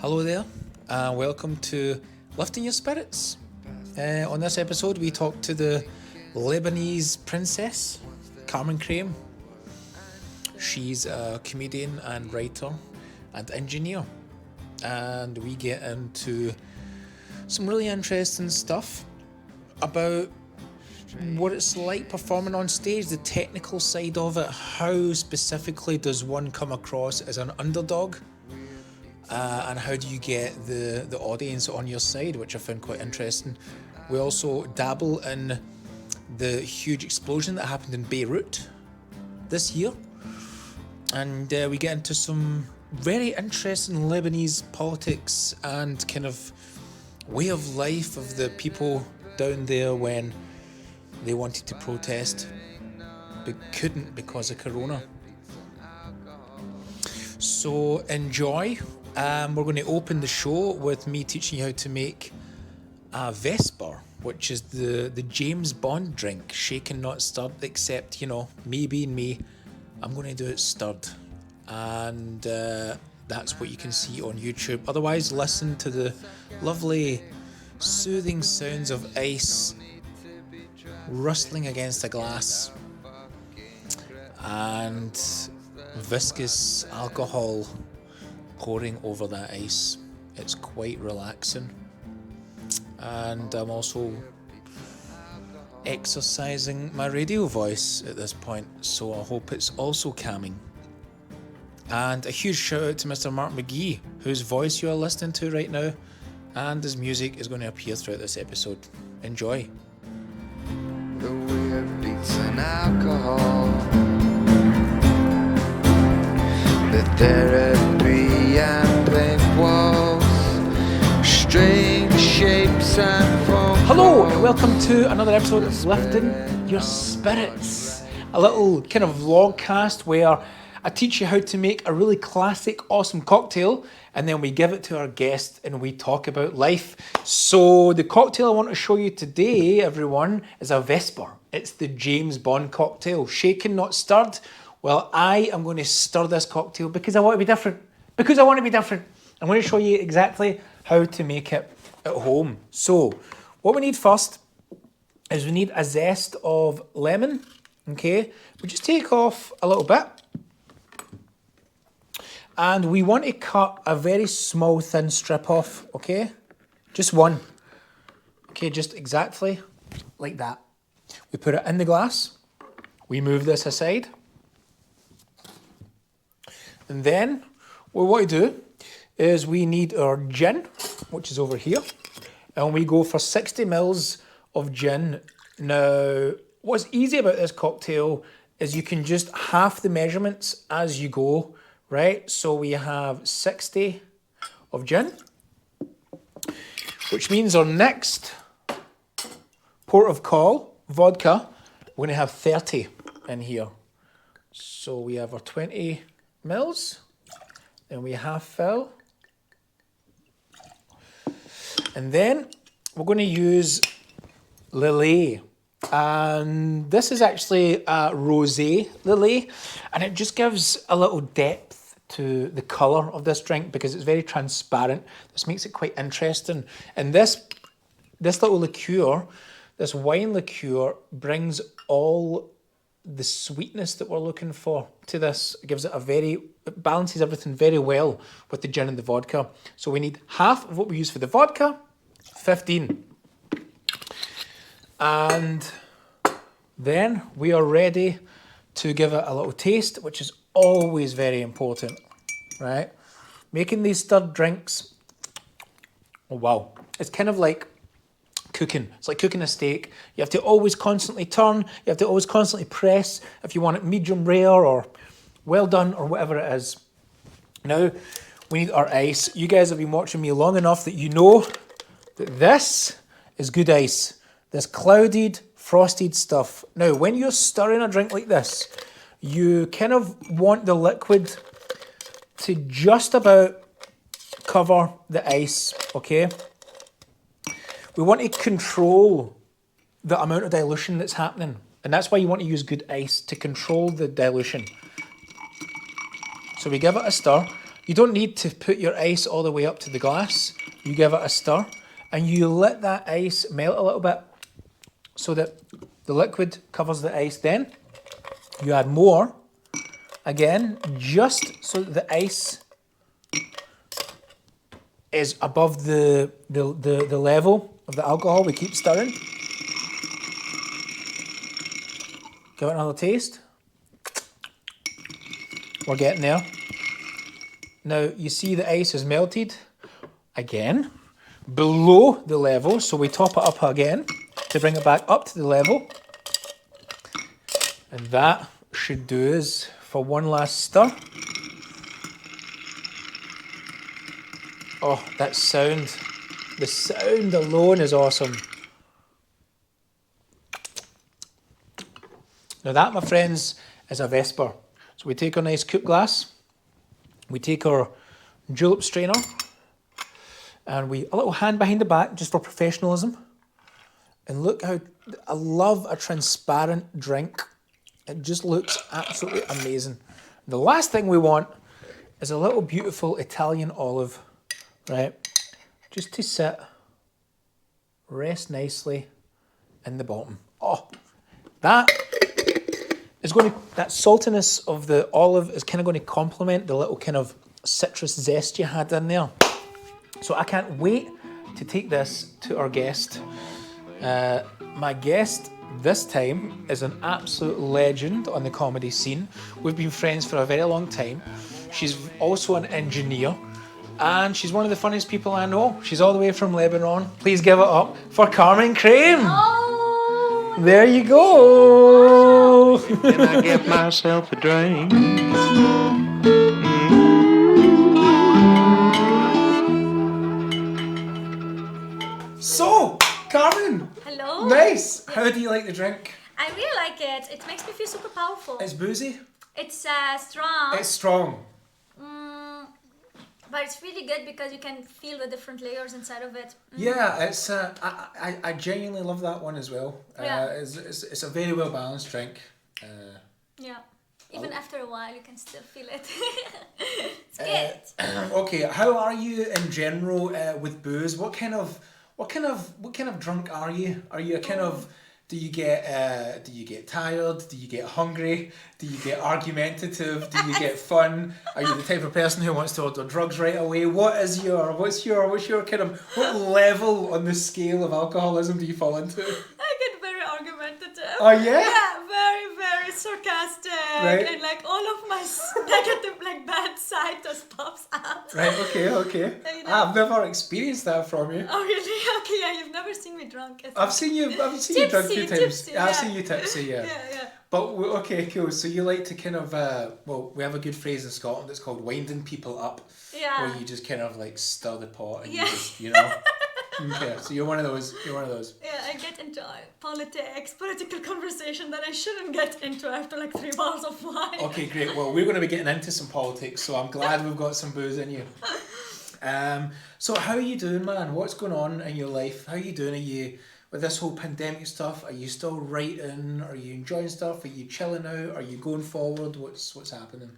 Hello there, and welcome to Lifting Your Spirits. On this episode, we talk to the Lebanese princess, Carmen Chraim. She's a comedian and writer and engineer, and we get into some really interesting stuff about what it's like performing on stage, the technical side of it, how specifically does one come across as an underdog, and how do you get the audience on your side, which I found quite interesting. We also dabble in the huge explosion that happened in Beirut this year, and we get into some very interesting Lebanese politics and kind of way of life of the people down there when they wanted to protest but couldn't because of Corona. So enjoy. We're going to open the show with me teaching you how to make a Vesper, which is the James Bond drink, shaken not stirred, except, me being me, I'm going to do it stirred. And that's what you can see on YouTube. Otherwise, listen to the lovely soothing sounds of ice rustling against a glass and viscous alcohol pouring over that ice. It's quite relaxing. And I'm also exercising my radio voice at this point, so I hope it's also calming. And a huge shout out to Mr. Mark McGee, whose voice you are listening to right now, and his music is going to appear throughout this episode. Enjoy. The weird beats and alcohol, the therapy and blank walls, strange shapes and forms. Hello and welcome to another episode of Lifting Your Spirits, a little kind of vlogcast where I teach you how to make a really classic, awesome cocktail, and then we give it to our guest and we talk about life. So the cocktail I want to show you today, everyone, is a Vesper. It's the James Bond cocktail, shaken not stirred. Well, I am going to stir this cocktail because I want to be different. I'm going to show you exactly how to make it at home. So what we need first is we need a zest of lemon. Okay, we just take off a little bit. And we want to cut a very small, thin strip off, okay? Just one. Okay, just exactly like that. We put it in the glass. We move this aside. And then what we want to do is we need our gin, which is over here. And we go for 60 mils of gin. Now, what's easy about this cocktail is you can just half the measurements as you go. Right, so we have 60 of gin, which means our next port of call, vodka, we're going to have 30 in here. So we have our 20 mils, and we half fill. And then we're going to use Lillet. And this is actually a rosé Lillet, and it just gives a little depth to the colour of this drink because it's very transparent. This makes it quite interesting. And this little liqueur, this wine liqueur, brings all the sweetness that we're looking for to this. It gives it it balances everything very well with the gin and the vodka. So we need half of what we use for the vodka, 15. And then we are ready to give it a little taste, which is always very important, right? Making these stirred drinks, oh wow, it's kind of like cooking. It's like cooking a steak. You have to always constantly turn, you have to always constantly press if you want it medium rare or well done or whatever it is. Now, we need our ice. You guys have been watching me long enough that you know that this is good ice. This clouded, frosted stuff. Now, when you're stirring a drink like this, you kind of want the liquid to just about cover the ice, okay? We want to control the amount of dilution that's happening. And that's why you want to use good ice to control the dilution. So we give it a stir. You don't need to put your ice all the way up to the glass. You give it a stir and you let that ice melt a little bit so that the liquid covers the ice. Then you add more, again, just so that the ice is above the level of the alcohol. We keep stirring. Give it another taste. We're getting there. Now you see the ice is melted again below the level, so we top it up again to bring it back up to the level. And that should do us for one last stir. Oh, that sound. The sound alone is awesome. Now that, my friends, is a Vesper. So we take our nice coupe glass, we take our julep strainer, and a little hand behind the back just for professionalism. And look how, I love a transparent drink. It just looks absolutely amazing. The last thing we want is a little beautiful Italian olive, right? Just to sit, rest nicely in the bottom. Oh, that saltiness of the olive is kind of going to complement the little kind of citrus zest you had in there. So I can't wait to take this to our guest. My guest this time is an absolute legend on the comedy scene. We've been friends for a very long time. She's also an engineer and she's one of the funniest people I know. She's all the way from Lebanon. Please give it up for Carmen Chraim. Oh, there you go. Can I get myself a drink? So, Carmen. hello. Nice. How do you like the drink? I really like it. It makes me feel super powerful. It's boozy. It's strong. It's strong. But it's really good because you can feel the different layers inside of it. Yeah, it's. I genuinely love that one as well. Yeah. It's a very well balanced drink. Yeah. Even after a while, you can still feel it. It's good. Okay, how are you in general with booze? What kind of drunk are you? Are you a kind of do you get tired? Do you get hungry? Do you get argumentative? Do you get fun? Are you the type of person who wants to order drugs right away? What's your kind of what level on the scale of alcoholism do you fall into? I get very argumentative. Oh yeah? Yeah, very, very sarcastic. Right. And like all of my negative, like bad side just pops out. Right, okay. You know. I've never experienced that from you. Oh really? Okay, yeah, you've never seen me drunk. I've seen you drunk a few times. Tipsy, I've yeah. seen you tipsy, yeah. Yeah. But okay, cool. So you like to kind of we have a good phrase in Scotland that's called winding people up. Yeah. Where you just kind of like stir the pot and Yeah. you just, you know. Okay, so you're one of those. Yeah, I get into political conversation that I shouldn't get into after like 3 bottles of wine. Okay, great. Well, we're going to be getting into some politics, so I'm glad we've got some booze in you. So how are you doing, man? What's going on in your life? How are you doing? Are you with this whole pandemic stuff? Are you still writing? Are you enjoying stuff? Are you chilling out? Are you going forward? What's happening?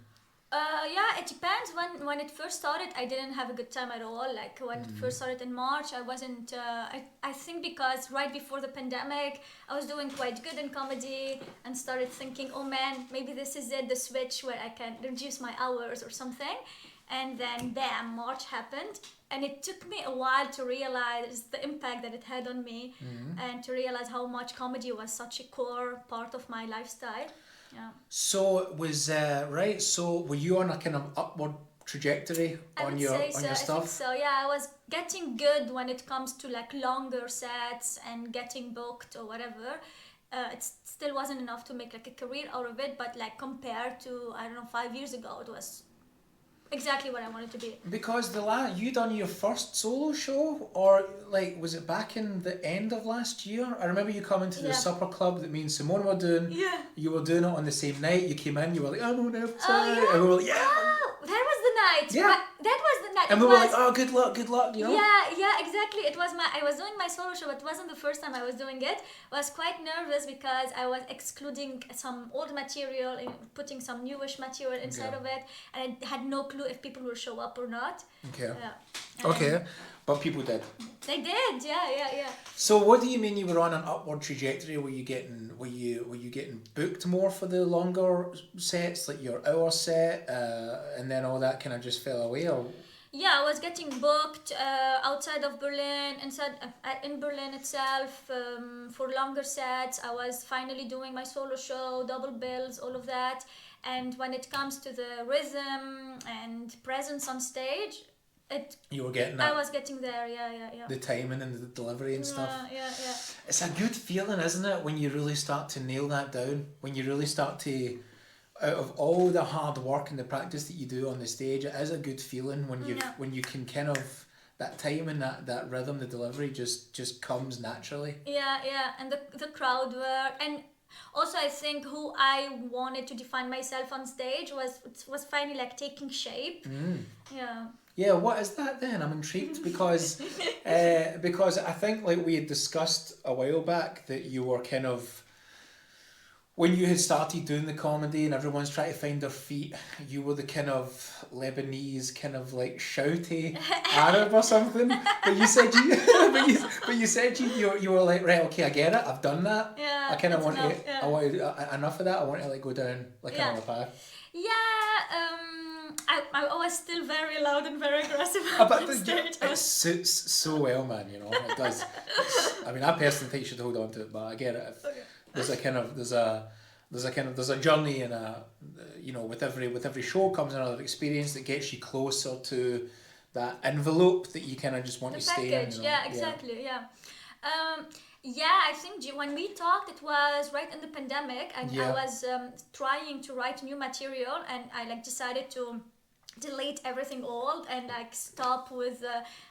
Yeah, it depends. When it first started, I didn't have a good time at all. Like when it first started in March, I wasn't. I think because right before the pandemic, I was doing quite good in comedy and started thinking, oh man, maybe this is it, the switch where I can reduce my hours or something. And then bam, March happened, and it took me a while to realize the impact that it had on me, and to realize how much comedy was such a core part of my lifestyle. Yeah. So was right. So were you on a kind of upward trajectory on your stuff? I think so. Yeah, I was getting good when it comes to like longer sets and getting booked or whatever. It still wasn't enough to make like a career out of it, but like compared to 5 years ago, it was exactly what I wanted to be. Because you done your first solo show, or like was it back in the end of last year? I remember you coming to the supper club that me and Simone were doing. Yeah. You were doing it on the same night. You came in. You were like, I'm on outside. Oh, yeah. And we were like, yeah. Oh, that was the night. Yeah. That was the night. And we were like, oh, good luck, you know? Yeah, exactly. I was doing my solo show, but it wasn't the first time I was doing it. I was quite nervous because I was excluding some old material and putting some newish material inside of it, and I had no clue if people will show up or not. Okay. Yeah. Okay. But people did. They did, yeah. So what do you mean you were on an upward trajectory? Were you getting booked more for the longer sets, like your hour set, and then all that kind of just fell away? Or? Yeah, I was getting booked outside of Berlin, in Berlin itself, for longer sets. I was finally doing my solo show, double bills, all of that. And when it comes to the rhythm and presence on stage, you were getting that. I was getting there, yeah. The timing and the delivery and stuff. Yeah. It's a good feeling, isn't it, when you really start to nail that down? When you really start to, out of all the hard work and the practice that you do on the stage, it is a good feeling when you can kind of, that timing, that rhythm, the delivery just comes naturally. Yeah, and the crowd work, and also I think who I wanted to define myself on stage was finally like taking shape. Yeah. Yeah, what is that then? I'm intrigued because I think like we had discussed a while back that you were kind of, when you had started doing the comedy and everyone's trying to find their feet, you were the kind of Lebanese kind of like shouty Arab or something. But you said you were like, right, okay, I get it, I've done that. Yeah, I kind of want enough, I wanted enough of that. I want to like go down like another path. Yeah, I was still very loud and very aggressive But on stage. it suits so well, man. You know, it does. I mean, I personally think you should hold on to it, but I get it. There's a journey and with every show comes another experience that gets you closer to that envelope that you kind of just want to stay in. You know? Yeah, exactly. Yeah. I think when we talked, it was right in the pandemic, and I was trying to write new material, and I decided to delete everything old and stop with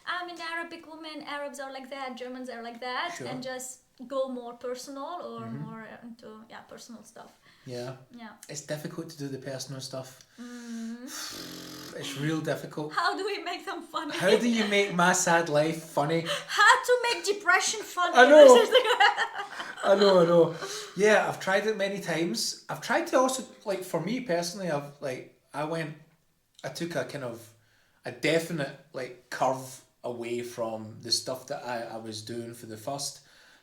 I'm an Arabic woman, Arabs are like that, Germans are like that, and just go more personal or more into personal stuff. Yeah. It's difficult to do the personal stuff. It's real difficult. How do we make them funny? How do you make my sad life funny? How to make depression funny? I know. I know. Yeah, I've tried it many times. I've tried to also, like, for me personally, I took a definite like curve away from the stuff that I was doing for the first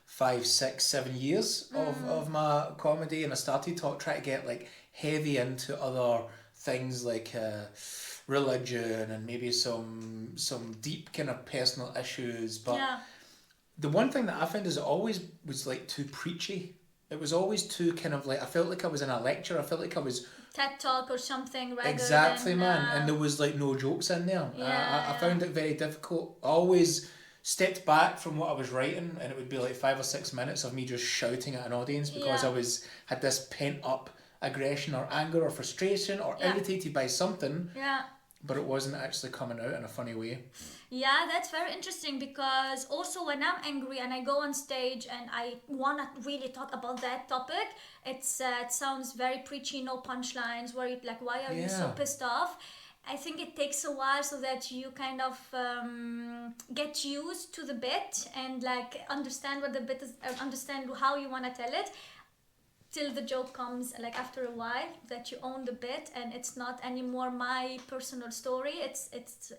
5, 6, 7 years of my comedy, and I started try to get like heavy into other things like religion and maybe some deep kind of personal issues. But the one thing that I found is it always was like too preachy. It was always too kind of like, I felt like I was in a lecture. I felt like I was TED Talk or something rather exactly, than, man. And there was like no jokes in there. I found it very difficult. I always stepped back from what I was writing, and it would be like 5 or 6 minutes of me just shouting at an audience because I had this pent up aggression or anger or frustration or irritated by something. But it wasn't actually coming out in a funny way. Yeah, that's very interesting, because also when I'm angry and I go on stage and I want to really talk about that topic, it sounds very preachy, no punchlines, worried like, why are you so pissed off? I think it takes a while so that you kind of get used to the bit and like understand what the bit is, understand how you want to tell it. Till the joke comes, like after a while, that you own the bit and it's not anymore my personal story, it's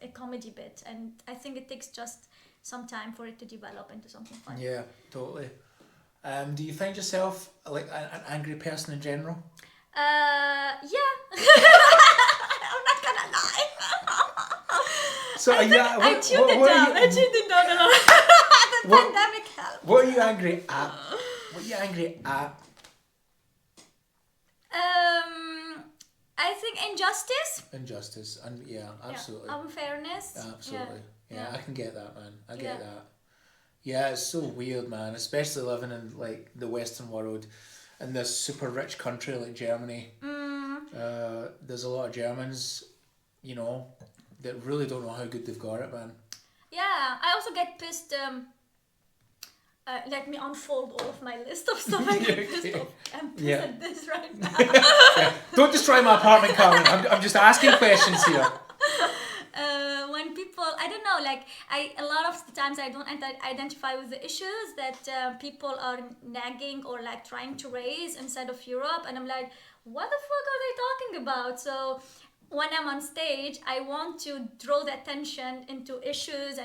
a comedy bit, and I think it takes just some time for it to develop into something funny. Yeah, totally. Do you find yourself like an angry person in general? Yeah. I'm not gonna lie. So I tuned it down a lot. The pandemic helped. What are you angry at? What are you angry at? I think injustice, and absolutely. Unfairness. Absolutely. Yeah, I can get that, man. I get that. Yeah, it's so weird, man. Especially living in like the Western world, in this super rich country like Germany. There's a lot of Germans, that really don't know how good they've got it, man. Yeah, I also get pissed. Let me unfold all of my list of stuff I get pissed off. I'm pissed at this right now. Don't destroy my apartment, Carmen. I'm just asking questions here. when people, I don't know, like a lot of the times I don't identify with the issues that people are nagging or like trying to raise inside of Europe, and I'm like, what the fuck are they talking about? So when I'm on stage, I want to draw the attention into issues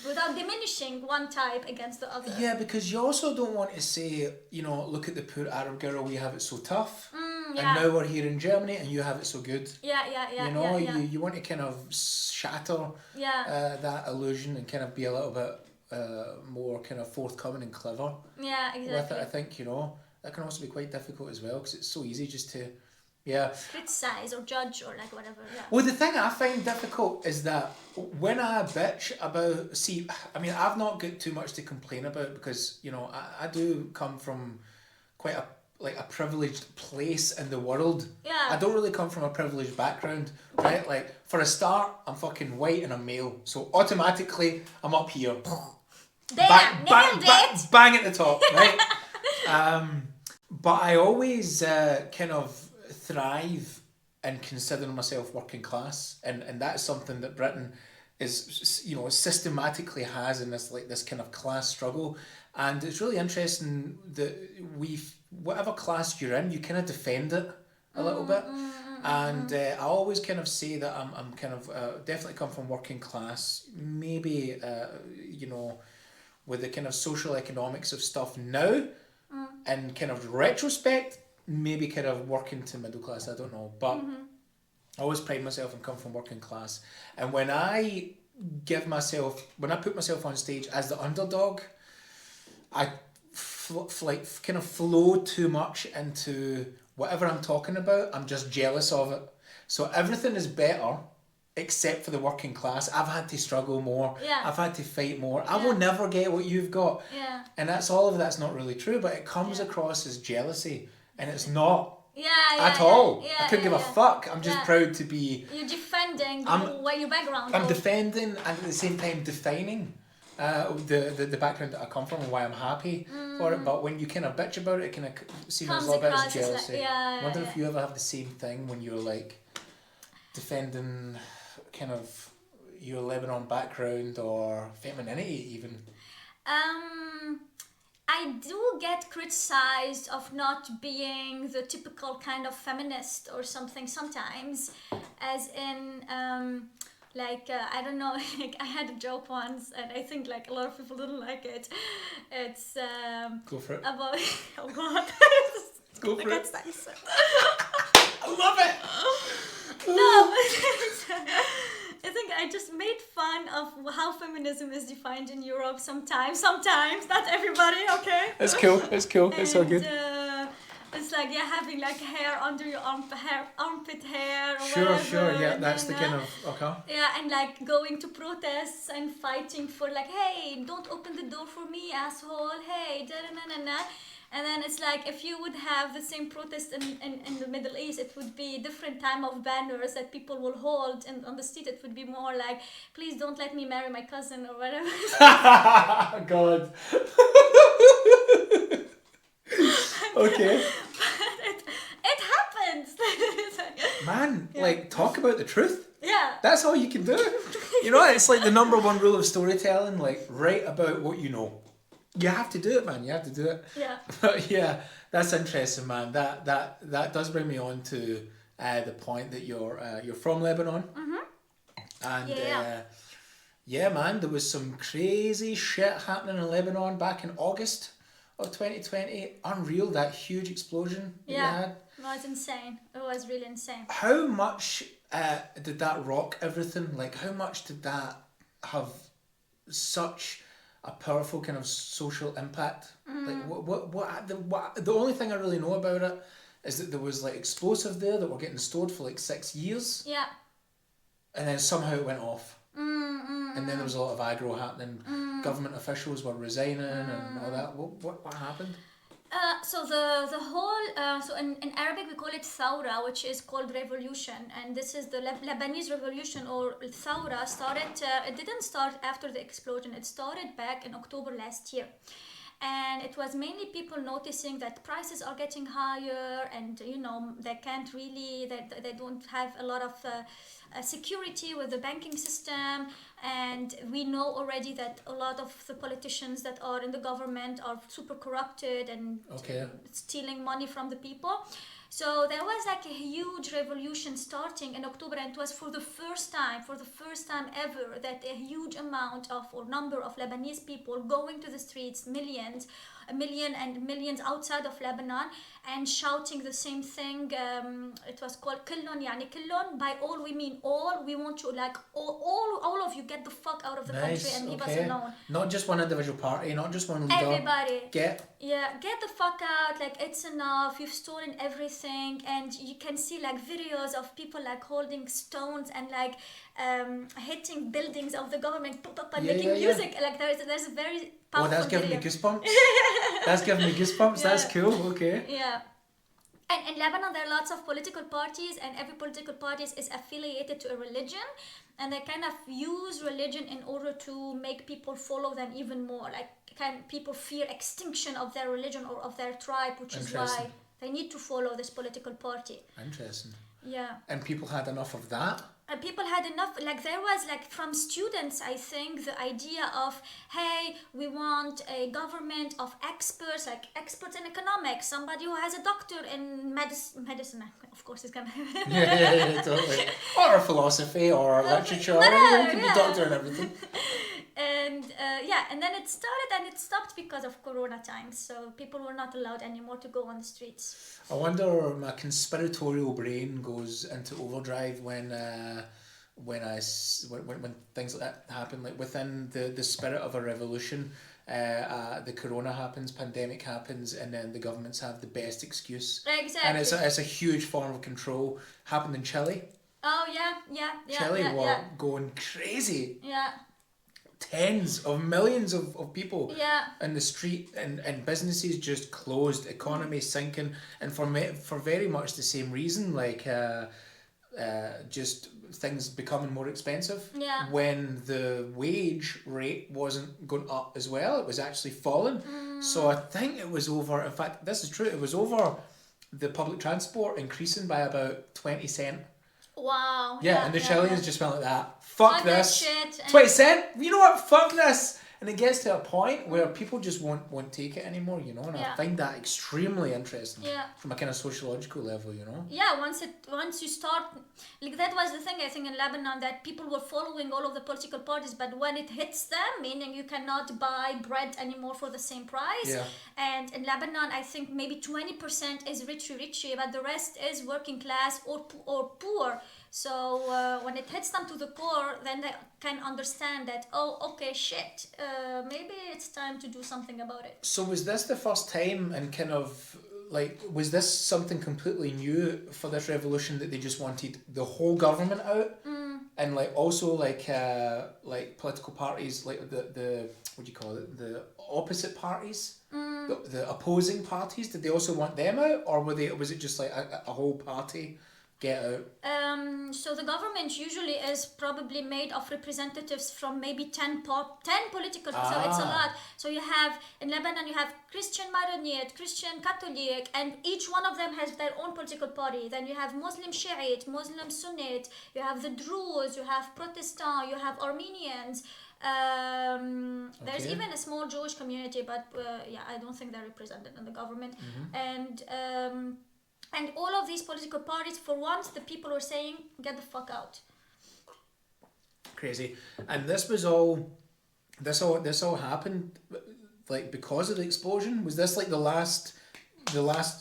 without diminishing one type against the other. Yeah, because you also don't want to say, look at the poor Arab girl, we have it so tough. Yeah. And now we're here in Germany and you have it so good. Yeah. You want to kind of shatter that illusion and kind of be a little bit more kind of forthcoming and clever. Yeah, exactly. With it, I think, that can also be quite difficult as well because it's so easy just to, criticize or judge or like whatever. Yeah. Well, the thing I find difficult is that when I bitch about, I've not got too much to complain about because, I do come from quite a privileged place in the world. Yeah. I don't really come from a privileged background, right? Like, for a start, I'm fucking white and I'm male. So automatically, I'm up here. Bang at the top, right? But I always kind of thrive in considering myself working class, and that's something that Britain is systematically has in this kind of class struggle, and it's really interesting that whatever class you're in, you kind of defend it a little bit, and I always kind of say that I'm kind of definitely come from working class, maybe with the kind of social economics of stuff now, and kind of retrospect, maybe kind of working to middle class, I don't know, but I always pride myself and come from working class. And when I put myself on stage as the underdog, I kind of flow too much into whatever I'm talking about. I'm just jealous of it. So everything is better except for the working class. I've had to struggle more. Yeah. I've had to fight more. I will never get what you've got. Yeah. And that's not really true, but it comes across as jealousy. And it's not at all. I couldn't give a fuck. I'm just proud to be... You're defending your background. I'm defending and at the same time defining the background that I come from and why I'm happy for it. But when you kind of bitch about it, it kind of seems a little bit as jealousy. I wonder if you ever have the same thing when you're like defending kind of your Lebanon background or femininity even. I do get criticized of not being the typical kind of feminist or something sometimes, as in I don't know, like I had a joke once and I think like a lot of people didn't like it. It's go for it. About oh god. Go for it. I love it. No. I think I just made fun of how feminism is defined in Europe sometimes, not everybody, okay? It's cool, it's all good. It's like, having like hair under your armpit hair or Sure, whatever. Sure, that's the kind of, okay. Yeah, and like going to protests and fighting for like, hey, don't open the door for me, asshole, hey, da-da-na-na-na. And then it's like, if you would have the same protest in the Middle East, it would be different time of banners that people will hold, and on the street it would be more like, please don't let me marry my cousin or whatever. God. Okay. But it happens. Man, like, talk about the truth. Yeah. That's all you can do. It's like the number one rule of storytelling, like, write about what you know. You have to do it, man. You have to do it. Yeah. But yeah, that's interesting, man. That does bring me on to the point that you're from Lebanon. And man, there was some crazy shit happening in Lebanon back in August of 2020. Unreal, that huge explosion that you had. No, it's insane. It was really insane. How much did that rock everything? Like, how much did that have such a powerful kind of social impact? Like, what the only thing I really know about it is that there was like explosive there that were getting stored for like 6 years. Yeah. And then somehow it went off. And then there was a lot of aggro happening. Government officials were resigning and all that. What happened? So the whole so in Arabic we call it thawra, which is called revolution, and this is the Lebanese revolution, or thawra started. It didn't start after the explosion. It started back in October last year, and it was mainly people noticing that prices are getting higher, and they can't really, they don't have a lot of security with the banking system, and we know already that a lot of the politicians that are in the government are super corrupted and stealing money from the people. So there was like a huge revolution starting in October, and it was for the first time ever, that a huge amount of or number of Lebanese people going to the streets, a million and millions outside of Lebanon, and shouting the same thing. It was called كلن يعني كلن. By all we mean all. We want you, like all of you, get the fuck out of the country and leave us alone. Not just one individual party, not just one leader. Everybody. Get the fuck out. Like, it's enough. You've stolen everything. And you can see like videos of people like holding stones and like hitting buildings of the government, making music. Like there's a very powerful that's giving video. me goosebumps. That's giving me goosebumps. That's cool. Okay. Yeah. And in Lebanon, there are lots of political parties, and every political party is affiliated to a religion, and they kind of use religion in order to make people follow them even more. Like, people fear extinction of their religion or of their tribe, which is why they need to follow this political party. Interesting. Yeah. And people had enough of that? People had enough. Like, there was, like, from students, I think, the idea of, hey, we want a government of experts, like experts in economics, somebody who has a doctor in medicine, of course, is gonna yeah, totally. Or philosophy or literature, or you can be doctor and everything. And then it started and it stopped because of Corona times, so people were not allowed anymore to go on the streets. I wonder, my conspiratorial brain goes into overdrive when things like that happen, like within the spirit of a revolution. The corona happens, pandemic happens, and then the governments have the best excuse. Exactly. And it's a huge form of control. Happened in Chile. Oh yeah. Chile were going crazy. Yeah. Tens of millions of people in the street, and businesses just closed, economy sinking, and for very much the same reason, like just things becoming more expensive. Yeah. When the wage rate wasn't going up as well, it was actually falling. So I think it was over, in fact, this is true, it was over the public transport increasing by about 20 cents. Wow. Yeah, and the Chileans just went like that. Fuck this. Shit. 20 cents? You know what? Fuck this. And it gets to a point where people just won't take it anymore, you know, and I find that extremely interesting. Yeah. From a kind of sociological level, you know. Yeah, once you start, like, that was the thing, I think, in Lebanon, that people were following all of the political parties, but when it hits them, meaning you cannot buy bread anymore for the same price. Yeah. And in Lebanon, I think maybe 20% is richy, but the rest is working class or poor. So when it hits them to the core, then they can understand that, oh, okay, shit, maybe it's time to do something about it. So was this the first time, and kind of, like, was this something completely new for this revolution, that they just wanted the whole government out? And like also like political parties, like the what do you call it, the opposite parties, the opposing parties, did they also want them out, or was it just like a whole party get out? So the government usually is probably made of representatives from maybe 10 political, so it's a lot. So you have, in Lebanon, you have Christian Maronite, Christian Catholic, and each one of them has their own political party. Then you have Muslim Shiite, Muslim Sunnite, you have the Druze, you have Protestant, you have Armenians. There's even a small Jewish community, but I don't think they're represented in the government. And all of these political parties, for once, the people were saying, get the fuck out. Crazy. And this all happened, like, because of the explosion? Was this like the last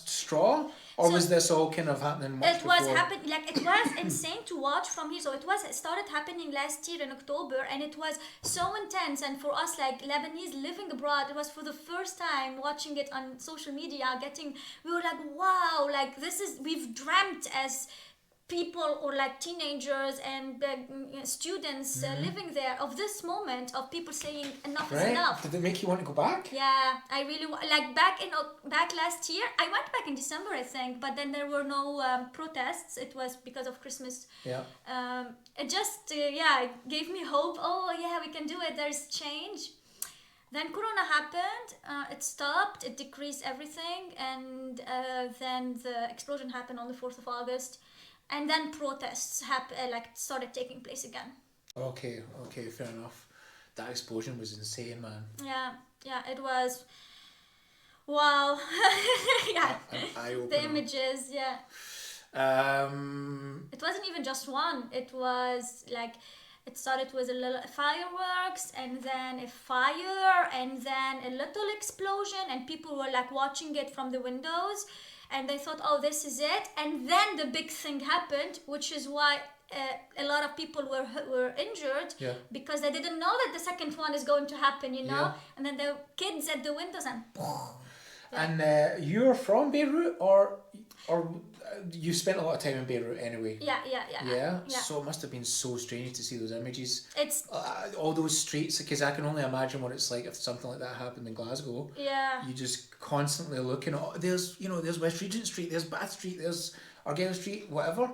straw? Or was this all kind of happening much before? It was insane to watch from here. So it started happening last year in October, and it was so intense. And for us, like, Lebanese living abroad, it was for the first time watching it on social media, we were like, wow, like, we've dreamt as people, or like teenagers and students living there, of this moment of people saying enough is enough. Did it make you want to go back? Yeah, I really like back last year. I went back in December, I think, but then there were no protests. It was because of Christmas. Yeah. It just it gave me hope. Oh yeah, we can do it. There's change. Then Corona happened. It stopped. It decreased everything, and then the explosion happened on the 4th of August. and then protests started taking place again. Okay, fair enough. That explosion was insane, man. Yeah, it was. Wow. Yeah. The images, yeah. It wasn't even just one. It was like, it started with a little fireworks, and then a fire, and then a little explosion, and people were like watching it from the windows, and they thought, oh, this is it. And then the big thing happened, which is why a lot of people were injured, because they didn't know that the second one is going to happen, you know. And then the kids at the windows, and And you're from Beirut, or you spent a lot of time in Beirut anyway? Yeah. So it must have been so strange to see those images. It's all those streets, because I can only imagine what it's like if something like that happened in Glasgow. Yeah. You just constantly looking at, there's West Regent Street, there's Bath Street, there's Argyle Street, whatever.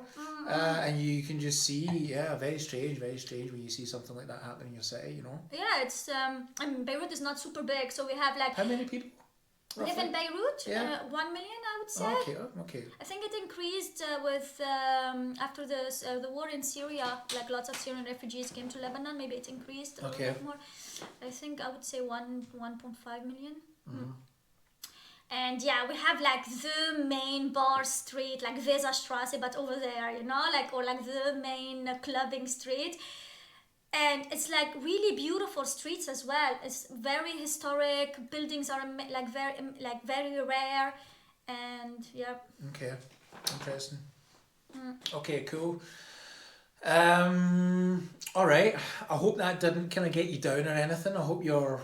And you can just see, very strange when you see something like that happen in your city, you know. Yeah, it's I mean, Beirut is not super big, so we have like. How many people live in Beirut? 1 million, I would say. Okay. I think it increased with after the war in Syria. Like lots of Syrian refugees came to Lebanon. Maybe it increased a little bit more. I think I would say 1.5 million. And yeah, we have like the main bar street, like Weserstraße, but over there, you know, or the main clubbing street. And it's like really beautiful streets as well. It's very historic. Buildings are very rare, and yeah. Okay, interesting. Okay, cool. All right. I hope that didn't kind of get you down or anything. I hope you're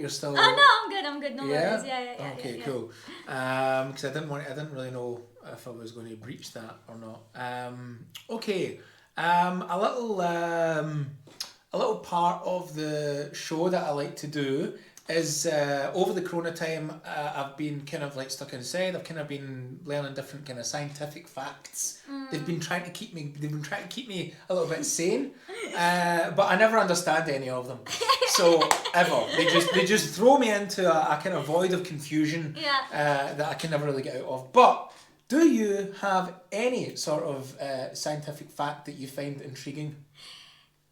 still. Oh no, I'm good. No worries. Yeah. Okay, cool. Because I didn't really know if I was going to breach that or not. Okay. A little part of the show that I like to do is over the corona time, I've been kind of like stuck inside. I've kind of been learning different kind of scientific facts. They've been trying to keep me a little bit sane, but I never understand any of them. So ever they just throw me into a kind of void of confusion that I can never really get out of. But do you have any sort of scientific fact that you find intriguing?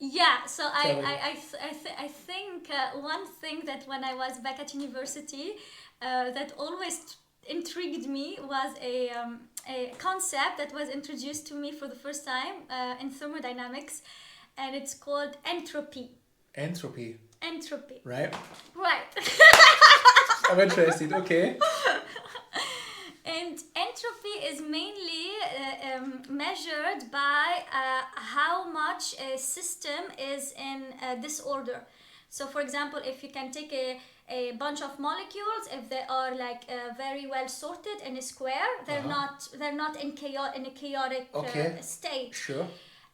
Yeah, so I think one thing that when I was back at university that always intrigued me was a concept that was introduced to me for the first time in thermodynamics, and it's called entropy. Entropy. Right. I'm interested. Okay. And entropy is mainly measured by how much a system is in disorder. So, for example, if you can take a bunch of molecules, if they are like very well sorted in a square, they're not in a chaotic state. Sure.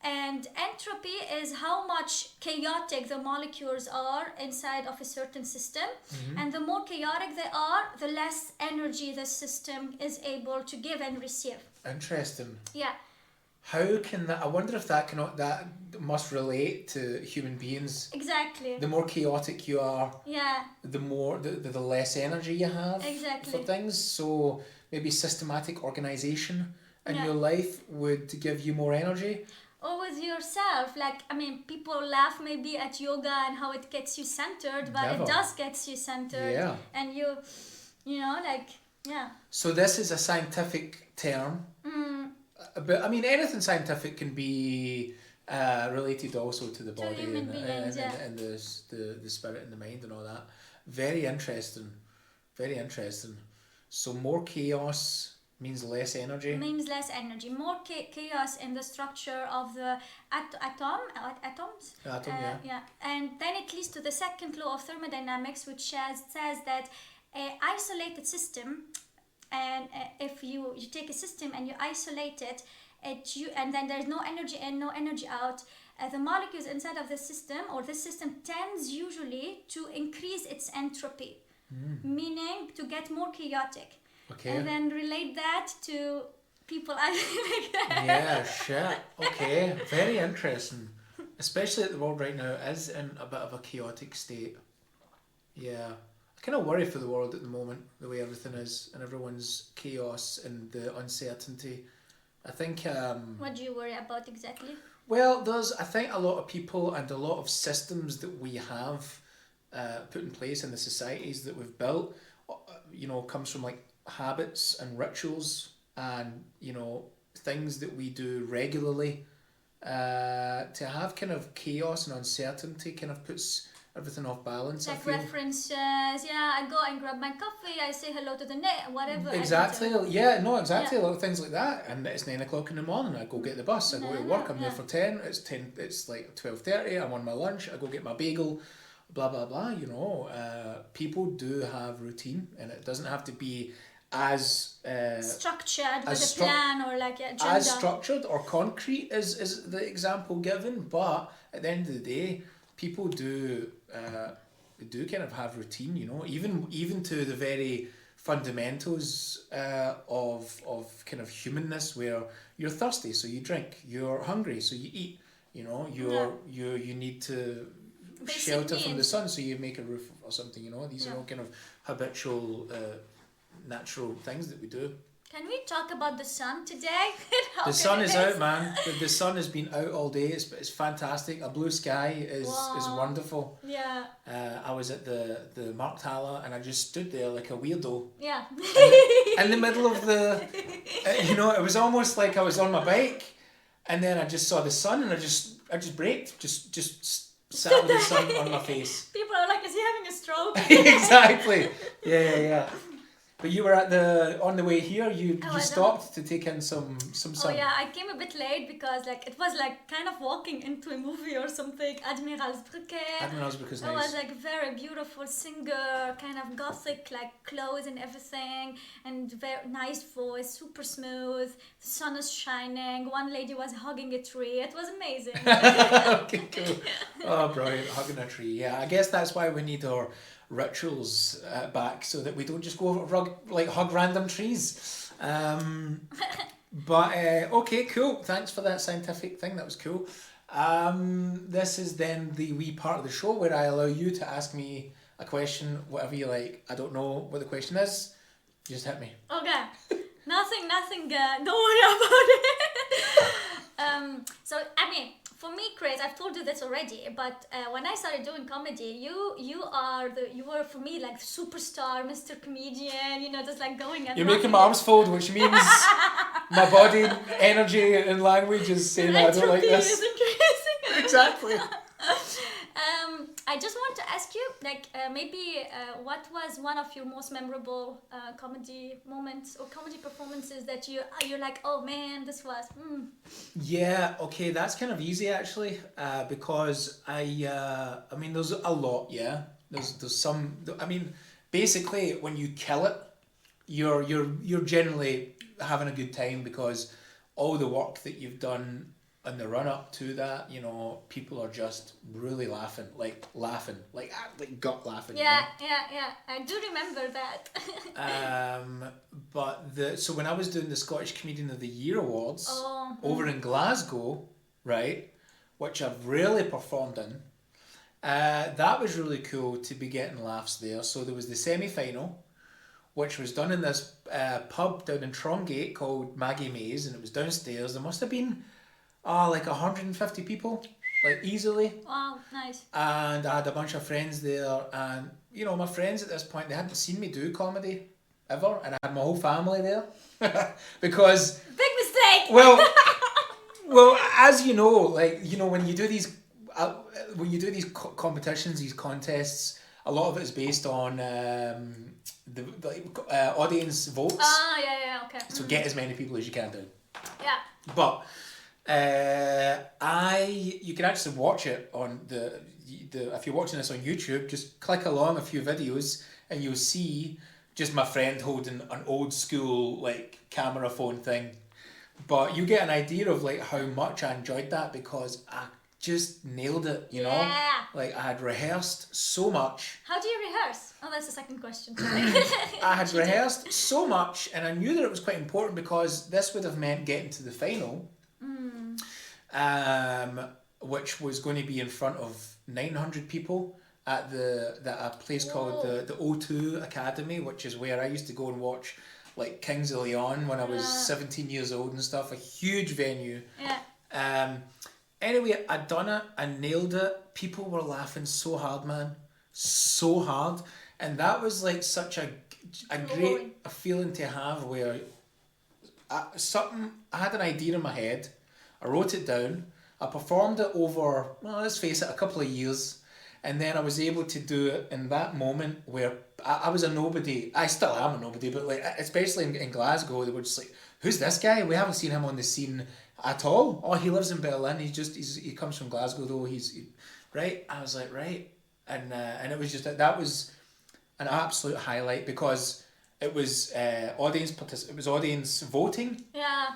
And entropy is how much chaotic the molecules are inside of a certain system. And the more chaotic they are, the less energy the system is able to give and receive. Interesting. Yeah. How can that? I wonder if that must relate to human beings. Exactly. The more chaotic you are, the less energy you have for things. So maybe systematic organization in your life would give you more energy. Or with yourself, people laugh maybe at yoga and how it gets you centered, but it does get you centered. Yeah. And you know, So this is a scientific term. But anything scientific can be related also to the body and the spirit and the mind and all that. Very interesting. So more chaos means less energy. More chaos in the structure of the atoms. Yeah. And then it leads to the second law of thermodynamics, which says that an isolated system, and if you take a system and you isolate it, and then there's no energy in, no energy out, the molecules inside of the system, or the system, tends usually to increase its entropy, meaning to get more chaotic. Okay. And then relate that to people like that. Yeah, shit. Okay, very interesting. Especially that the world right now is in a bit of a chaotic state. Yeah. I kind of worry for the world at the moment, the way everything is, and everyone's chaos and the uncertainty I think. What do you worry about exactly? Well, there's I think a lot of people and a lot of systems that we have put in place in the societies that we've built. Comes from like habits and rituals and things that we do regularly. To have kind of chaos and uncertainty kind of puts everything off balance. Like I feel. references, I go and grab my coffee, I say hello to the net, whatever. Exactly. Yeah. No. Exactly. A lot of things like that. And it's 9 o'clock in the morning. I go get the bus. I go to work. I'm there for 10. It's 10. It's like 12:30. I'm on my lunch. I go get my bagel. Blah blah blah. People do have routine, and it doesn't have to be as structured with a plan or like a agenda. As structured or concrete is the example given. But at the end of the day, people do kind of have routine, even to the very fundamentals of kind of humanness, where you're thirsty so you drink, you're hungry so you eat, you need to Basic shelter from the needs. sun so you make a roof or something. These are all kind of habitual natural things that we do. Can we talk about the sun today? The sun is out, man. The sun has been out all day. It's fantastic. A blue sky is wonderful. Yeah. I was at the Markthalle and I just stood there like a weirdo. Yeah. In the middle of the, it was almost like I was on my bike, and then I just saw the sun and I just braked, just sat with the sun on my face. People are like, is he having a stroke? Exactly. Yeah. But you were on the way here. You stopped to take in some sun. Oh yeah, I came a bit late because it was kind of walking into a movie or something. Admiralsbrücke. Admiralsbrücke is nice. It was very beautiful singer, kind of gothic clothes and everything, and very nice voice, super smooth. The sun is shining. One lady was hugging a tree. It was amazing. Okay, cool. Oh, brilliant! Hugging a tree. Yeah, I guess that's why we need our rituals back, so that we don't just go hug random trees. But okay, cool. Thanks for that scientific thing. That was cool. This is then the wee part of the show where I allow you to ask me a question, whatever you like. I don't know what the question is. Just hit me. Okay. Nothing. Don't worry about it. So I mean, for me, Chris, I've told you this already, but when I started doing comedy, you were for me like superstar, Mr. Comedian, just going and you're making my arms fold, which means my body, energy, and language is saying that I don't like this. Is increasing. Exactly. I just want to ask you, maybe what was one of your most memorable comedy moments or comedy performances that you're like, oh man, this was. Yeah. Okay, that's kind of easy actually, because I mean, there's a lot. Yeah. There's some. I mean, basically, when you kill it, you're generally having a good time because all the work that you've done in the run up to that, people are just really laughing, like gut laughing. Yeah. I do remember that. So when I was doing the Scottish Comedian of the Year Awards over in Glasgow, right, which I've really performed in, that was really cool to be getting laughs there. So there was the semi-final, which was done in this pub down in Trongate called Maggie Mays, and it was downstairs. There must have been 150 people, easily. Wow, nice. And I had a bunch of friends there, and my friends at this point, they hadn't seen me do comedy ever, and I had my whole family there because big mistake. Well, as you know, when you do these competitions, these contests, a lot of it is based on the audience votes. Yeah, okay. So get as many people as you can do. Yeah. But you can actually watch it on the if you're watching this on YouTube, just click along a few videos and you'll see just my friend holding an old school camera phone thing. But you get an idea of how much I enjoyed that because I just nailed it, Yeah. I had rehearsed so much. How do you rehearse? Oh, that's the second question. I had rehearsed so much, and I knew that it was quite important because this would have meant getting to the final. Which was going to be in front of 900 people at a place called the O2 Academy, which is where I used to go and watch like Kings of Leon when I was 17 years old and stuff. A huge venue. Yeah. Anyway, I'd done it. I nailed it. People were laughing so hard, man. So hard. And that was like such a great feeling to have where I had an idea in my head. I wrote it down. I performed it over, well, let's face it, a couple of years. And then I was able to do it in that moment where I was a nobody. I still am a nobody, but like, especially in Glasgow, they were just like, who's this guy? We haven't seen him on the scene at all. Oh, he lives in Berlin. He comes from Glasgow though. Right. I was like, right. And it was just, that was an absolute highlight because it was audience voting. Yeah.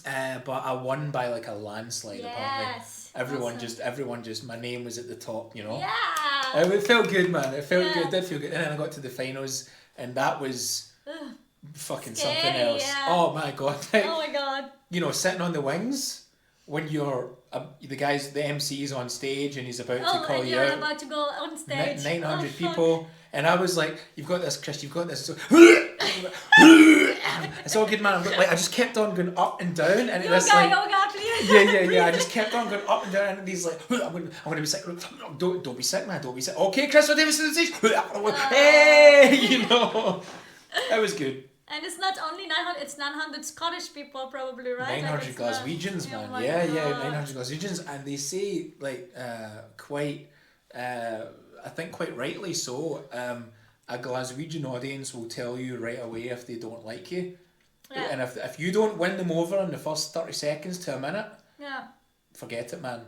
But I won by like a landslide. Yes. Apparently, everyone just, my name was at the top. You know. Yeah. It felt good, man. It felt good. It did feel good. And then I got to the finals, and that was fucking Scary, something else. yeah. Oh my god. Oh my god. You know, sitting on the wings when you're the MC is on stage and he's about to call you out. You're about to go on stage. 900 people. And I was like, you've got this, Chris, you've got this. So, it's all good, man. Like, I just kept on going up and down. And Yoga, please. Yeah. I just kept on going up and down. And he's like, I'm gonna be sick. Don't be sick, man. Don't be sick. Okay, Chris Davis on the stage. Hey, you know. It was good. And it's not only 900, it's 900 Scottish people probably, right? 900 Glaswegians, man. Oh Yeah, God. 900 Glaswegians. And they say, like, quite, I think quite rightly so, a Glaswegian audience will tell you right away if they don't like you. Yeah. And if you don't win them over in the first 30 seconds to a minute, forget it, man.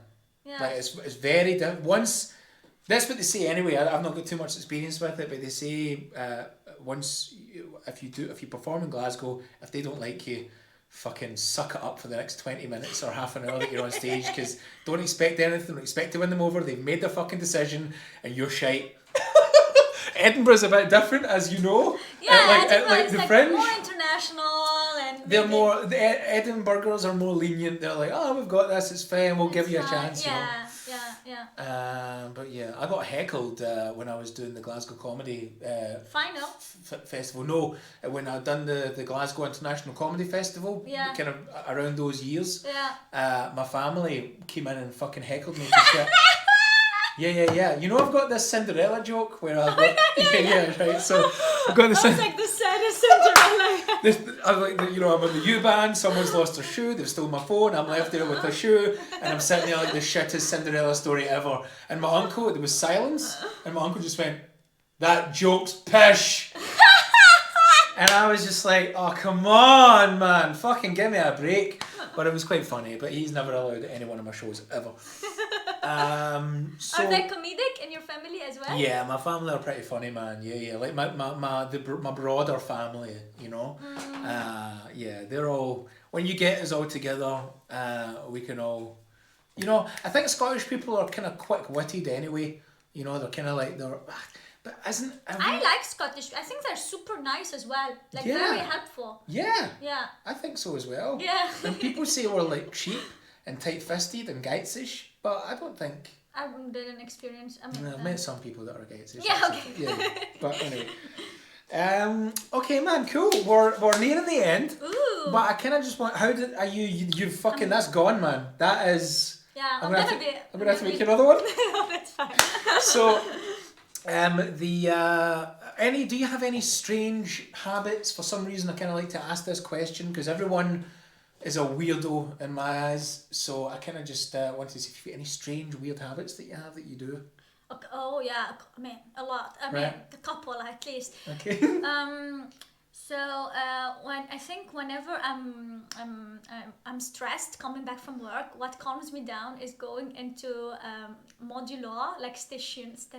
Yeah. Like, it's very once, that's what they say anyway. I've not got too much experience with it, but they say once if you perform in Glasgow, if they don't like you, fucking suck it up for the next 20 minutes or half an hour that you're on stage, because don't expect anything, don't expect to win them over. They've made their fucking decision and you're shite. Edinburgh's a bit different, as you know. Yeah, like the like Fringe, more international, and they're more, the Edinburghers are more lenient. They're like, oh, we've got this, it's fine, we'll give you a chance. Yeah, you know? yeah. But yeah, I got heckled when I was doing the Glasgow Comedy Final. Festival. No, when I'd done the Glasgow International Comedy Festival, kind of around those years. Yeah. My family came in and fucking heckled me for shit. Yeah. You know, I've got this Cinderella joke where I've got... right. So I've got this... That's like the saddest Cinderella. I'm like, you know, I'm on the U-Bahn, someone's lost their shoe, they've stolen my phone, I'm left there with a shoe, and I'm sitting there like the shittest Cinderella story ever. And my uncle, there was silence, and my uncle just went, that joke's pish. And I was just like, oh, come on, man, fucking give me a break. But it was quite funny, but he's never allowed at any one of my shows, ever. So, are they comedic in your family as well? Yeah, my family are pretty funny, man. Yeah. Like my broader family, you know. Yeah, they're all. When you get us all together, we can all. You know, I think Scottish people are kind of quick-witted anyway. You know, they're kind of like they're. But I like Scottish. I think they're super nice as well. Like very helpful. Yeah. Yeah. I think so as well. Yeah. And people say we're like cheap and tight-fisted and geitsish, but I don't think. I didn't experience. I've met some people that are geitsish. Yeah. Okay. Yeah. But anyway. Okay, man. Cool. We're nearing the end. Ooh. But I kind of just want. How did are you fucking? That's gone, man. That is. Yeah. I'm gonna have to make another one. No, that's fine. So. Do you have any strange habits? For some reason I kind of like to ask this question because everyone is a weirdo in my eyes, so I kind of just wanted to see if you have any strange weird habits that you have that you do. Okay. Oh yeah, I mean a lot. I mean a couple at least. Okay. So whenever I'm stressed coming back from work, what calms me down is going into modular, like station. How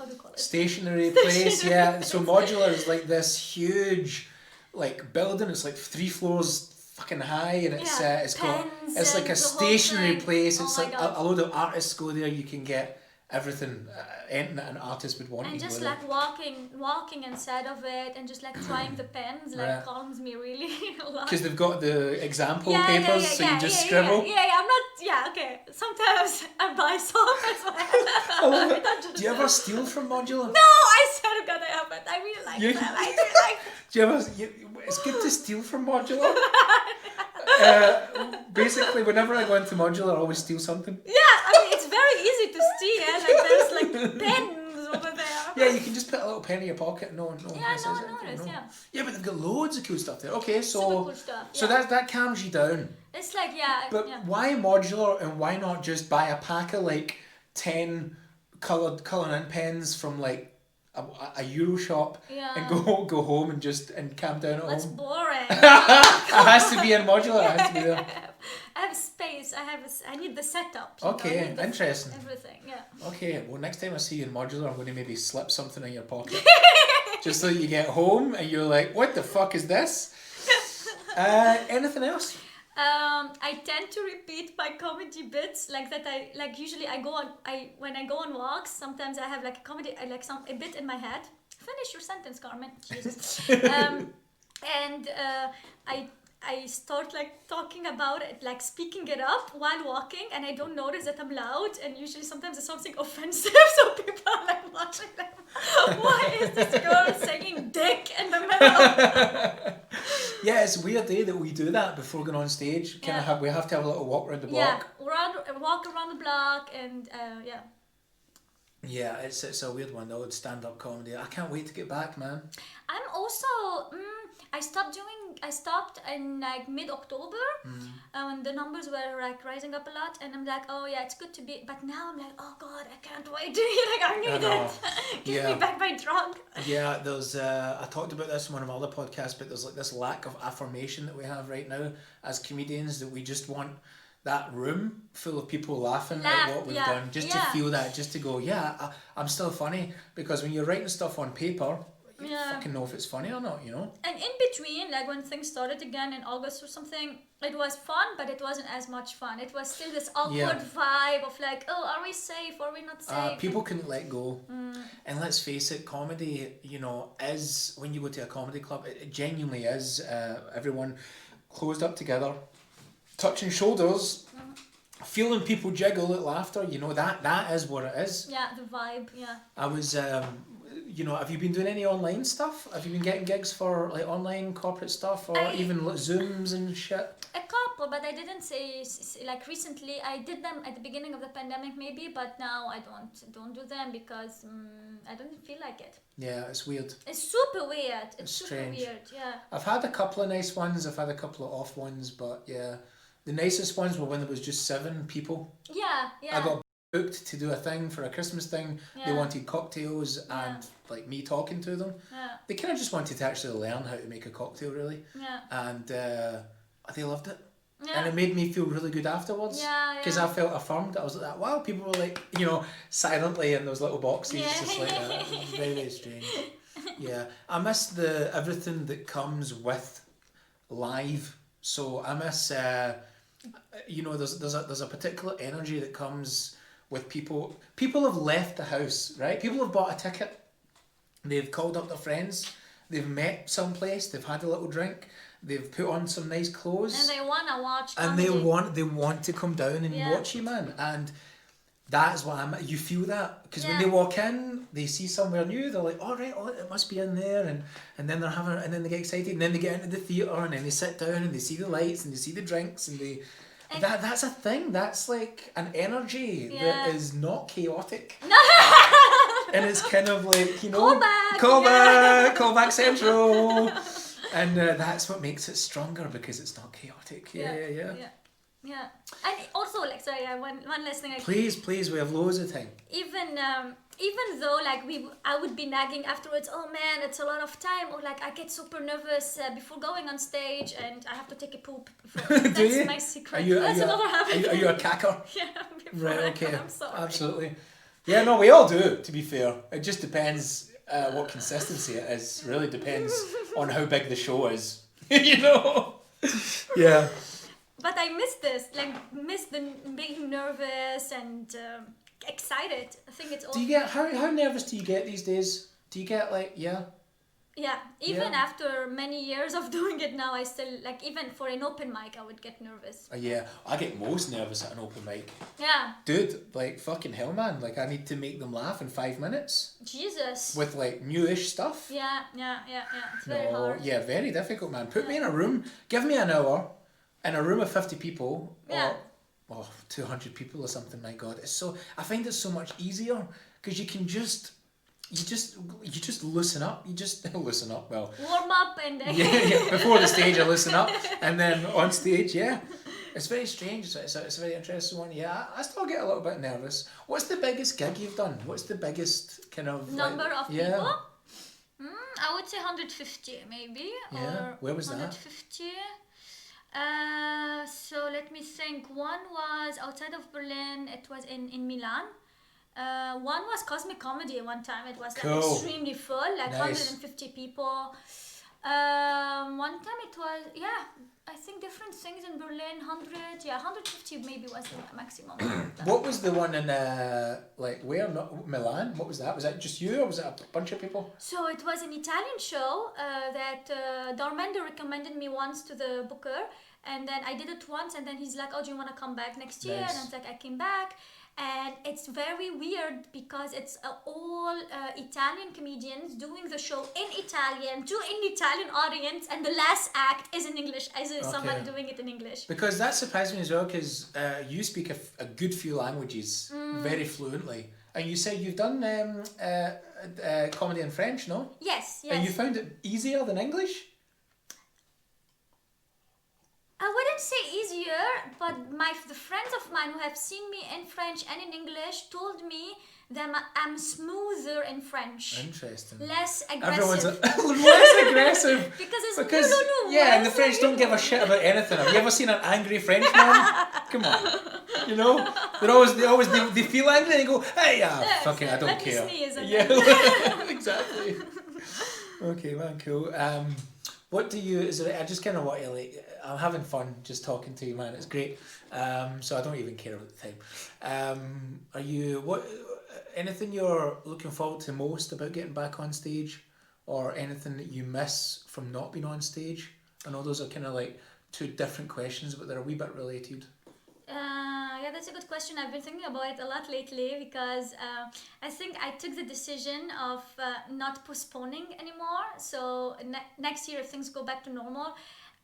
do you call it? Stationary place, yeah. So modular is like this huge, like building. It's like 3 floors fucking high, and it's like a stationary place. It's like a load of artists go there. You can get everything anything that an artist would want. And you just go like walking inside of it and just like trying the pens like Right. calms me really a lot. because they've got the example papers, so you just scribble. I'm not. Yeah, okay. Sometimes I buy some as well. I love it. Not just Do you ever steal from Modular? No, I swear to God, I haven't. I really like You- them. I do like. Do you ever? It's good to steal from Modular. Basically, whenever I go into Modular, I always steal something. Yeah, I mean it's very easy to steal. Like there's like pens over there. Yeah, you can just put a little pen in your pocket. No one Yeah, says no one anything, noticed. no. Yeah, Yeah, but they've got loads of cool stuff there. Okay, super so cool stuff. so Yeah. that calms you down. It's like yeah. But yeah. why Modular, and why not just buy a pack of like 10 colouring in pens from like a Euro shop Yeah. and go home and calm down at That's home? boring. It has to be in Modular. It has to be there. I have space. I need the setup. Okay, I need interesting. Everything. Yeah. Okay, well next time I see you in Modular, I'm going to maybe slip something in your pocket. Just so you get home and you're like, what the fuck is this? Anything else? I tend to repeat my comedy bits like that. Usually when I go on walks. Sometimes I have like a comedy, a bit in my head. Finish your sentence, Carmen. Jesus. And I start like talking about it, like speaking it up while walking, and I don't notice that I'm loud. And usually sometimes it's something offensive, so people are like watching them. Why is this girl saying "dick" in the middle? Yeah, it's weird that we do that before going on stage. We have to have a little walk around the block. Yeah, walk around the block, and yeah. Yeah, it's a weird one though. It's stand-up comedy. I can't wait to get back, man. I'm also I stopped in like mid-October when the numbers were like rising up a lot, and I'm like, oh yeah, it's good to be, but now I'm like, oh god, I can't wait to like I need know. it. Give Yeah. me back my drug. Yeah, there's I talked about this in one of my other podcasts, but there's like this lack of affirmation that we have right now as comedians, that we just want that room full of people laughing at what we've done, just to feel that, just to go, I'm still funny, because when you're writing stuff on paper, you fucking know if it's funny or not, you know? And in between, like when things started again in August or something, it was fun, but it wasn't as much fun. It was still this awkward vibe of like, oh, are we safe? Are we not safe? People couldn't let go. And let's face it, comedy, you know, is, when you go to a comedy club, it genuinely is everyone closed up together, touching shoulders, feeling people jiggle at laughter, you know, that is what it is. Yeah, the vibe, yeah. I was, you know, have you been doing any online stuff? Have you been getting gigs for like online corporate stuff, or even like Zooms and shit? A couple, but I didn't say like recently. I did them at the beginning of the pandemic maybe, but now I don't do them because I don't feel like it. Yeah, it's weird. It's super weird. It's super strange. weird, yeah. I've had a couple of nice ones, I've had a couple of off ones, but yeah. The nicest ones were when there was just 7 people. Yeah. I got booked to do a thing for a Christmas thing. They wanted cocktails and like me talking to them. Yeah. They kind of just wanted to actually learn how to make a cocktail, really. Yeah. And they loved it. Yeah. And it made me feel really good afterwards. Yeah. Because I felt affirmed. I was like, wow, people were like, you know, silently in those little boxes, Yeah. just like that. It was very, very strange. Yeah. I miss everything that comes with live. So I miss, you know, there's a particular energy that comes with people. People have left the house, right? People have bought a ticket. They've called up their friends. They've met someplace. They've had a little drink. They've put on some nice clothes. And they wanna watch and comedy. they want to come down and watch you, man. And that's what you feel that, because when they walk in, they see somewhere new, they're like, oh right, it must be in there, and then they get excited, and then they get into the theatre, and then they sit down and they see the lights and they see the drinks, and that's a thing. That's like an energy that is not chaotic. And it's kind of like, you know, call back central. And that's what makes it stronger, because it's not chaotic. Yeah. And also, like, sorry, one last thing. Please, we have loads of time. Even though like I would be nagging afterwards, oh man, it's a lot of time, or like I get super nervous before going on stage and I have to take a poop. That's my secret. That's another habit. Are you a cacker? Yeah. Right. Okay. I'm sorry. Absolutely. Yeah. No, we all do. To be fair, it just depends what consistency it is. Really depends on how big the show is. You know. Yeah. But I miss this, like, miss the being nervous and excited. I think it's all. Do you get how nervous do you get these days? Do you get like even after many years of doing it now, I still like, even for an open mic I would get nervous. Yeah, I get most nervous at an open mic. Yeah. Dude, like fucking hell, man. Like I need to make them laugh in 5 minutes. Jesus. With like newish stuff. Yeah. It's very hard. Yeah, very difficult, man. Put me in a room, give me an hour, in a room of 50 people, or 200 people or something. My God, I find it so much easier because you can just. You just loosen up. You just loosen up. Well, warm up and then before the stage, I loosen up, and then on stage, it's very strange. It's a very interesting one. Yeah, I still get a little bit nervous. What's the biggest gig you've done? What's the biggest kind of number of people? I would say 150 maybe. Yeah. Or where was 150. So let me think. One was outside of Berlin. It was in Milan. One was Cosmic Comedy one time. It was like extremely full, like 150 people. One time it was, I think different things in Berlin, 150 maybe was the maximum. What was the one in, where? Not Milan? What was that? Was that just you or was it a bunch of people? So it was an Italian show that Darmender recommended me once to the booker. And then I did it once and then he's like, oh, do you want to come back next year? Nice. And I was like, I came back. And it's very weird because it's all Italian comedians doing the show in Italian to an Italian audience, and the last act is in English, as someone doing it in English. Because that surprised me as well, because you speak a good few languages very fluently, and you said you've done comedy in French, no? Yes. And you found it easier than English? I wouldn't say easier, but the friends of mine who have seen me in French and in English told me that I'm smoother in French. Interesting. Less aggressive. Everyone's less aggressive. because and the French don't give a shit about anything. Have you ever seen an angry Frenchman? Come on. You know? They feel angry and they go, hey, fucking, I don't care. Sneeze, exactly. Okay, man, cool. What do you, I just kind of want you, like, I'm having fun just talking to you, man, it's great, so I don't even care about the time. Anything you're looking forward to most about getting back on stage, or anything that you miss from not being on stage? I know those are kind of like two different questions, but they're a wee bit related. Yeah, that's a good question. I've been thinking about it a lot lately because I think I took the decision of not postponing anymore. So next year, if things go back to normal,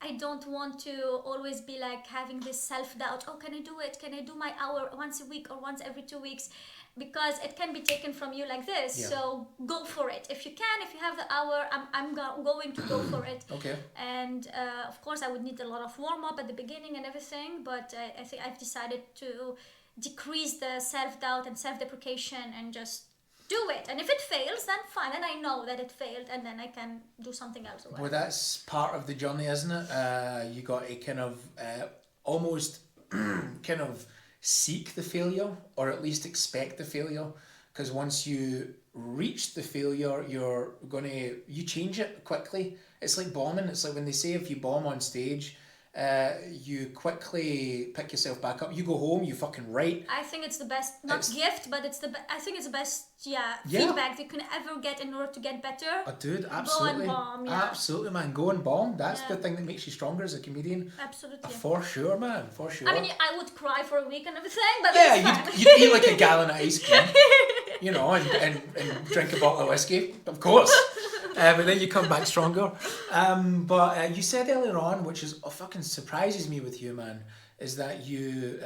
I don't want to always be like having this self-doubt. Oh, can I do it? Can I do my hour once a week or once every 2 weeks? Because it can be taken from you like this. Yeah. So go for it. If you can, if you have the hour, I'm going to go for it. Okay. And of course, I would need a lot of warm-up at the beginning and everything. But I think I've decided to decrease the self-doubt and self-deprecation and just do it. And if it fails, then fine. And I know that it failed, and then I can do something else. Well, that's part of the journey, isn't it? You got to kind of almost kind of seek the failure, or at least expect the failure, because once you reach the failure, you change it quickly. It's like bombing. It's like when they say if you bomb on stage, you quickly pick yourself back up. You go home, you fucking write. I think it's the best, gift, but I think it's the best, feedback you can ever get in order to get better. Oh, dude, absolutely. Go and bomb, Absolutely, man. Go and bomb. That's the thing that makes you stronger as a comedian. Absolutely. For sure, man. For sure. I mean, I would cry for a week and everything, but you'd eat like a gallon of ice cream, you know, and drink a bottle of whiskey, of course. But then you come back stronger. But you said earlier on, which is fucking surprises me with you, man, is that you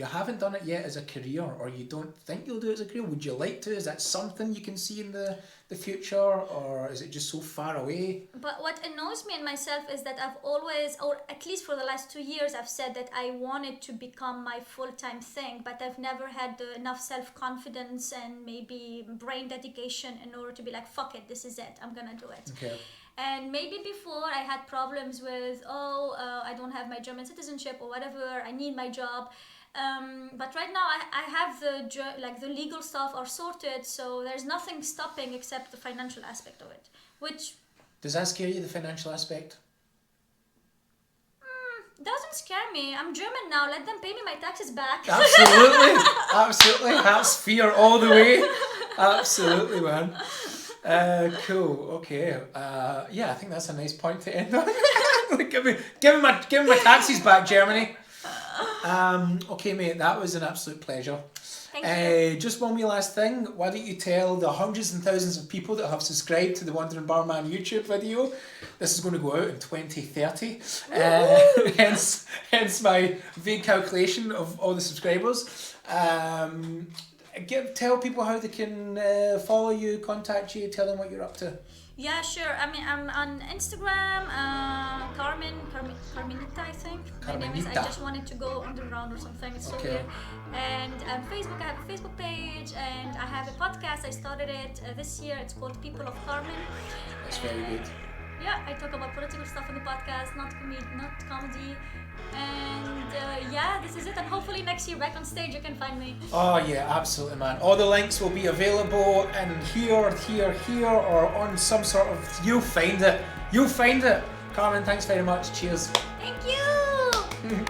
haven't done it yet as a career, or you don't think you'll do it as a career. Would you like to? Is that something you can see in the future, or is it just so far away? But what annoys me in myself is that I've always, or at least for the last 2 years, I've said that I wanted to become my full-time thing, but I've never had enough self-confidence and maybe brain dedication in order to be like, fuck it, this is it, I'm gonna do it. Okay. And maybe before I had problems with, I don't have my German citizenship or whatever, I need my job. But right now I have the legal stuff are sorted, so there's nothing stopping except the financial aspect of it. Which... Does that scare you, the financial aspect? Doesn't scare me. I'm German now. Let them pay me my taxes back. Absolutely, absolutely. That's fear all the way. Absolutely, man. Cool. Okay. Yeah, I think that's a nice point to end on. give me my taxis back, Germany. Okay, mate. That was an absolute pleasure. Thank you. Just one wee last thing. Why don't you tell the hundreds and thousands of people that have subscribed to the Wandering Barman YouTube video? This is going to go out in 2030. Hence my vague calculation of all the subscribers. Tell people how they can follow you, contact you, tell them what you're up to. Yeah, sure. I mean, I'm on Instagram, Carmenita, I think. My name is. I just wanted to go underground or something. It's so weird. And Facebook, I have a Facebook page, and I have a podcast. I started it this year. It's called People of Carmen. That's very good. Yeah, I talk about political stuff in the podcast, not comedy. And yeah, this is it. And hopefully next year back on stage you can find me. Oh yeah, absolutely, man. All the links will be available in here, or on some sort of... You'll find it. Carmen, thanks very much. Cheers. Thank you.